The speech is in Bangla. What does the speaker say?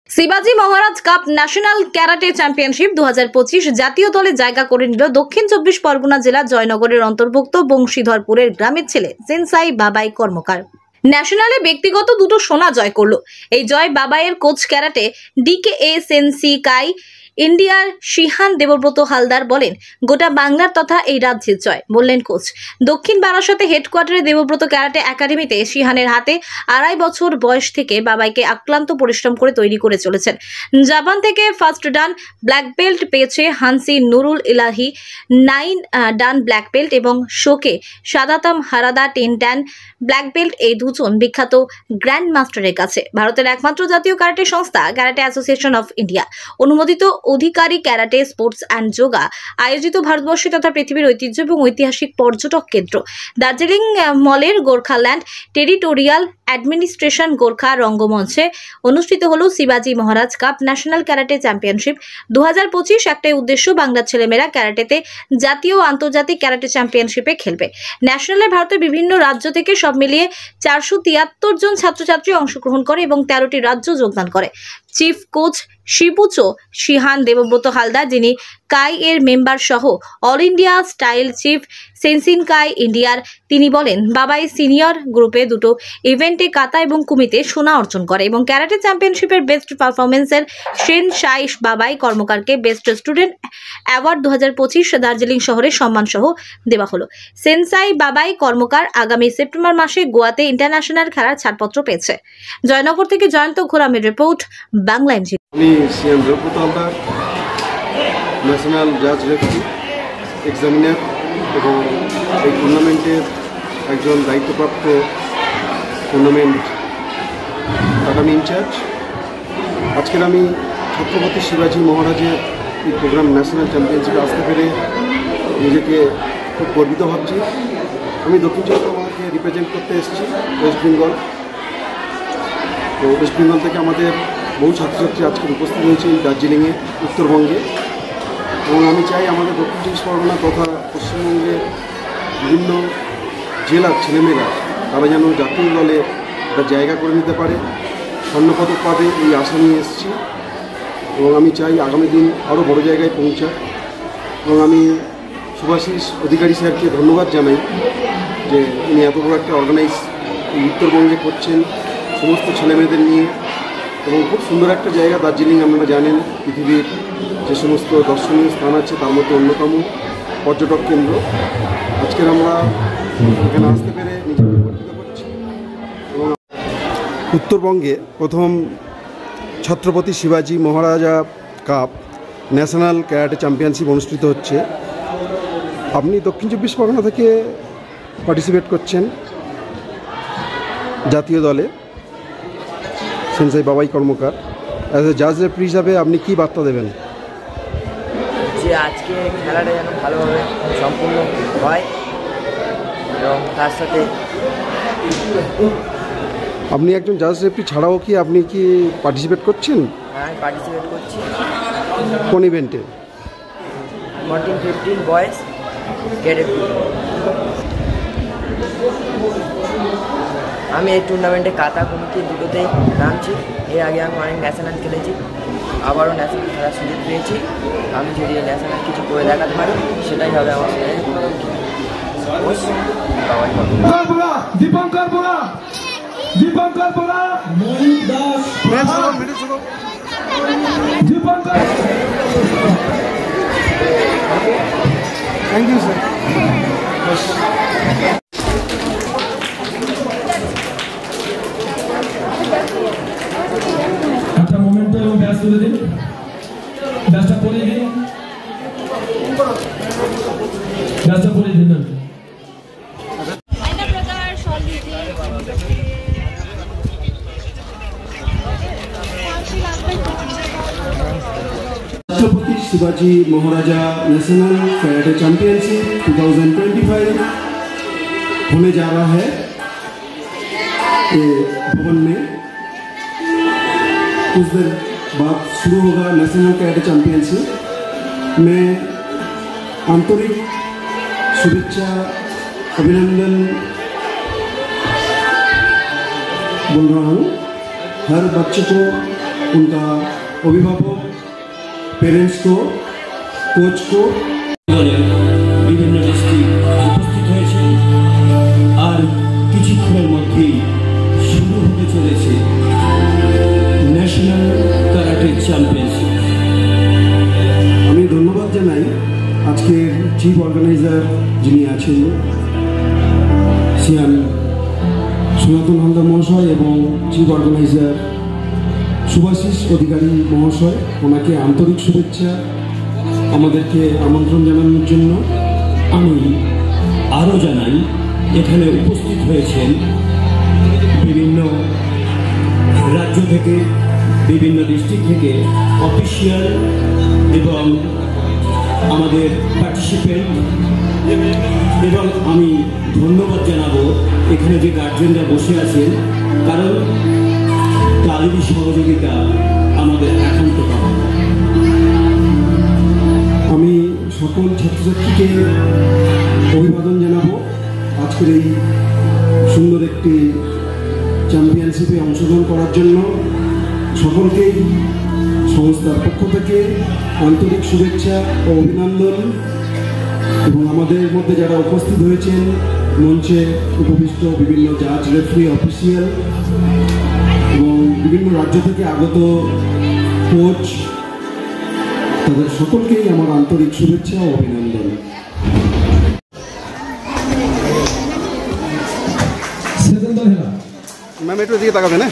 শিবাজি মহারাজ কাপ ন্যাশনাল ক্যারাটে চ্যাম্পিয়নশিপ 2025 জাতীয় দলে জায়গা করে নিল দক্ষিণ 24 পরগনা জেলা জয়নগরের অন্তর্ভুক্ত বংশীধরপুরের গ্রামের ছেলে সেনসাই বাবাই কর্মকার। ন্যাশনালে ব্যক্তিগত দুটো সোনা জয় করলো। এই জয় বাবাইয়ের কোচ ক্যারাটে DKA সেনসিকাই ইন্ডিয়ার শিহান দেবব্রত হালদার বলেন, গোটা বাংলার তথা এই রাজ্যের জয়, বললেন কোচ। দক্ষিণ বারাসতে হেডকোয়ার্টারে দেবব্রত ক্যারাটে একাডেমিতে শিহানের হাতে 2.5 বছর বয়স থেকে বাবাইকে আক্লান্ত পরিশ্রম করে তৈরি করে চলেছেন। জাপান থেকে ফার্স্ট ডান ব্ল্যাক বেল্ট পেয়েছে হানসি নুরুল ইলাহি, 9 ডান ব্ল্যাক বেল্ট এবং শোকে সাদাতাম হারাদা 10 ডান ব্ল্যাক বেল্ট। এই দুজন বিখ্যাত গ্র্যান্ড মাস্টারের কাছে ভারতের একমাত্র জাতীয় ক্যারাটে সংস্থা ক্যারাটে অ্যাসোসিয়েশন অফ ইন্ডিয়া অনুমোদিত অধিকারী ক্যারাটে স্পোর্টস অ্যান্ড যোগা আয়োজিত ভারতবর্ষে তথা পৃথিবীর ঐতিহ্য এবং ঐতিহাসিক পর্যটক কেন্দ্র দার্জিলিং মলের গোর্খাল্যান্ড টেরিটোরিয়াল অ্যাডমিনিস্ট্রেশন গোর্খা রঙ্গমঞ্চে অনুষ্ঠিত হলো শিবাজি মহারাজ কাপ ন্যাশনাল ক্যারাটে চ্যাম্পিয়নশিপ 2025। একটাই উদ্দেশ্য, বাংলার ছেলেমেয়েরা ক্যারাটেতে জাতীয় ও আন্তর্জাতিক ক্যারাটে চ্যাম্পিয়নশিপে খেলবে। ন্যাশনালে ভারতের বিভিন্ন রাজ্য থেকে সব মিলিয়ে 473 জন ছাত্রছাত্রী অংশগ্রহণ করে এবং 13টি রাজ্য যোগদান করে। চিফ কোচ শিবুচো শিহান দেবব্রত হালদার, যিনি কাই এর মেম্বার সহ অল ইন্ডিয়া স্টাইল চিফ সেনসিনকাই ইন্ডিয়ার, তিনি বলেন, বাবাই সিনিয়র গ্রুপে দুটো ইভেন্টে কাতা এবং কুমিতে সোনা অর্জন করে এবং ক্যারাটে চ্যাম্পিয়নশিপের বেস্ট পারফরমেন্সের সেনসাই বাবাই কর্মকারকে বেস্ট স্টুডেন্ট অ্যাওয়ার্ড 2025 দার্জিলিং শহরে সম্মান সহ দেওয়া হলো। সেনসাই বাবাই কর্মকার আগামী সেপ্টেম্বর মাসে গোয়াতে ইন্টারন্যাশনাল খেলার ছাড়পত্র পেয়েছে। জয়নগর থেকে জয়ন্ত ঘোরামের রিপোর্ট, বাংলা এমজি। আমি সিএম দেবব্রত হালদার, ন্যাশনাল জাজ রেফারি এক্সামিনার এবং এই টুর্নামেন্টের একজন দায়িত্বপ্রাপ্ত টুর্নামেন্ট একাডেমি ইনচার্জ। আজকের আমি ছত্রপতি শিবাজি মহারাজের এই প্রোগ্রাম ন্যাশনাল চ্যাম্পিয়নশিপে আসতে পেরে নিজেকে খুব গর্বিত ভাবছি। আমি দক্ষিণ চব্বিশ পরগনাকে রিপ্রেজেন্ট করতে এসেছি ওয়েস্ট বেঙ্গল। তো ওয়েস্ট বেঙ্গল থেকে আমাদের বহু ছাত্রছাত্রী আজকের উপস্থিত হয়েছে দার্জিলিংয়ে, উত্তরবঙ্গে, এবং আমি চাই আমাদের দক্ষিণ চব্বিশ পরগনা তথা পশ্চিমবঙ্গের বিভিন্ন জেলার ছেলেমেয়েরা তারা যেন জাতীয় দলে একটা জায়গা করে নিতে পারে, স্বর্ণপদক পাবে এই আশা নিয়ে এসেছি। এবং আমি চাই আগামী দিন আরও বড় জায়গায় পৌঁছাক। এবং আমি শুভাশিস অধিকারী স্যারকে ধন্যবাদ জানাই যে উনি এত বড় একটা অর্গানাইজ উত্তরবঙ্গে করছেন সমস্ত ছেলেমেয়েদের নিয়ে, এবং খুব সুন্দর একটা জায়গা দার্জিলিং। আপনারা জানেন পৃথিবীর যে সমস্ত দর্শনীয় স্থান আছে তার মধ্যে অন্যতম পর্যটক কেন্দ্র। আজকের আমরা এখানে আসতে পেরে নিজেকে গর্বিত করছি। এবং উত্তরবঙ্গে প্রথম ছত্রপতি শিবাজি মহারাজা কাপ ন্যাশনাল ক্যারাটে চ্যাম্পিয়নশিপ অনুষ্ঠিত হচ্ছে। আপনি দক্ষিণ চব্বিশ পরগনা থেকে পার্টিসিপেট করছেন জাতীয় দলে, সেনসাই বাবাই কর্মকার। অ্যাজ এ জাজ রেফারি হিসাবে আপনি কী বার্তা দেবেন? যে আজকে খেলাটা যেন ভালোভাবে সম্পূর্ণ হয় এবং তার সাথে আপনি একজন জাজ রেফারি ছাড়াও কি আপনি কি পার্টিসিপেট করছেন? হ্যাঁ, পার্টিসিপেট করছি। কোন ইভেন্টে? 14-15 বয়েজ ক্যাডেট। আমি এই টুর্নামেন্টে কাতা কমিটি দুটোতেই নামছি। এর আগে আমি অনেক ন্যাশনাল খেলেছি, আবারও ন্যাশনাল খেলার সুযোগ পেয়েছি। আমি যদি ন্যাশনাল কিছু করে দেখাতে পারি সেটাই হবে আমার থ্যাংক ইউ স্যার। একটা মোমেন্ট এবং ব্যাস তুলে দিন, ব্যাসটা পরিয়ে দিন, ব্যাসটা পরিয়ে দিন। छत्रपति शिवाजी महाराजा नेशनल कैराटे चैंपियनशिप 2025 होने जा रहा है ये भवन में। कुछ देर बाद शुरू होगा नेशनल कैराटे चैंपियनशिप। मैं आंतरिक शुभेच्छा अभिनंदन बोल रहा हूँ हर बच्चे को उनका अभिभावक पेरेंट्स को कोच को দলের বিভিন্ন ডিস্ট্রিক্ট উপস্থিত হয়েছে আর কিছুক্ষণের মধ্যেই শুরু হতে চলেছে ন্যাশনাল ক্যারাটে চ্যাম্পিয়নশিপ। আমি ধন্যবাদ জানাই আজকের চিফ অর্গানাইজার যিনি আছেন সিয়ান সনাতন হালদার মহাশয় এবং চিফ অর্গানাইজার শুভাশিস অধিকারী মহাশয়, ওনাকে আন্তরিক শুভেচ্ছা আমাদেরকে আমন্ত্রণ জানানোর জন্য। আমি আরও জানাই এখানে উপস্থিত হয়েছেন বিভিন্ন রাজ্য থেকে, বিভিন্ন ডিস্ট্রিক্ট থেকে অফিসিয়াল এবং আমাদের পার্টিসিপেন্ট, এবং আমি ধন্যবাদ জানাবো এখানে যে গার্জেনরা বসে আছেন, কারণ তাদেরই সহযোগিতা আমাদের একান্ত পাওয়া। আমি সকল ছাত্রছাত্রীকে অভিবাদন জানাবো আজকের এই সুন্দর একটি চ্যাম্পিয়নশিপে অংশগ্রহণ করার জন্য। সকলকেই সংস্থার পক্ষ থেকে আন্তরিক শুভেচ্ছা ও অভিনন্দন, এবং আমাদের মধ্যে যারা উপস্থিত হয়েছেন মঞ্চে উপবিষ্ট বিভিন্ন জাজ, রেফারি, অফিসিয়াল এবং বিভিন্ন রাজ্য থেকে আগত কোচ, তাদের সকলকেই আমার আন্তরিক শুভেচ্ছা ও অভিনন্দন। সেকেন্ড দল হেলা ম্যাম একটু দিকে তাকাবেন।